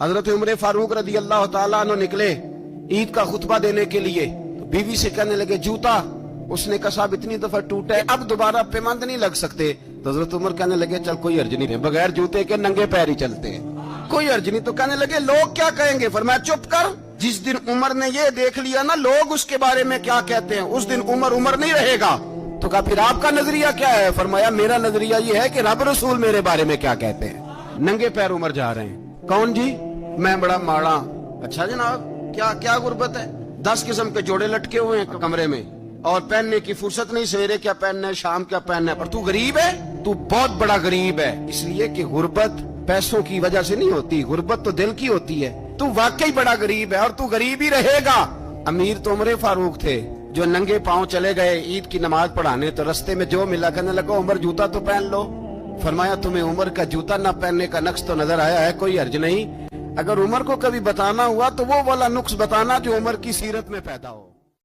حضرت عمر فاروق رضی اللہ تعالیٰ عنہ نکلے عید کا خطبہ دینے کے لیے، تو بیوی سے کہنے لگے جوتا، اس نے کہا صاحب اتنی دفعہ ٹوٹا ہے اب دوبارہ پیماند نہیں لگ سکتے، تو حضرت عمر کہنے لگے چل کوئی حرج نہیں ہے، بغیر جوتے کے ننگے پیر ہی چلتے ہیں، کوئی حرج نہیں۔ تو کہنے لگے لوگ کیا کہیں گے؟ فرمایا چپ کر، جس دن عمر نے یہ دیکھ لیا نا لوگ اس کے بارے میں کیا کہتے ہیں، اس دن عمر نہیں رہے گا۔ تو کہا پھر آپ کا نظریہ کیا ہے؟ فرمایا میرا نظریہ یہ ہے کہ رب رسول میرے بارے میں کیا کہتے ہیں۔ ننگے پیر عمر جا رہے ہیں، کون جی؟ میں بڑا ماڑا۔ اچھا جناب، کیا غربت ہے؟ 10 قسم کے جوڑے لٹکے ہوئے ہیں کمرے میں، اور پہننے کی فرصت نہیں، سویرے کیا پہننا ہے شام کیا پہننا ہے، پر تو غریب ہے، تو بہت بڑا غریب ہے۔ اس لیے کہ غربت پیسوں کی وجہ سے نہیں ہوتی، غربت تو دل کی ہوتی ہے۔ تو واقعی بڑا غریب ہے اور تو غریب ہی رہے گا۔ امیر تو عمر فاروق تھے جو ننگے پاؤں چلے گئے عید کی نماز پڑھانے، تو رستے میں جو ملا کہنے لگا عمر جوتا تو پہن لو۔ فرمایا تمہیں عمر کا جوتا نہ پہننے کا نقص تو نظر آیا ہے؟ کوئی حرج نہیں۔ اگر عمر کو کبھی بتانا ہوا تو وہ والا نقص بتانا جو عمر کی سیرت میں پیدا ہو۔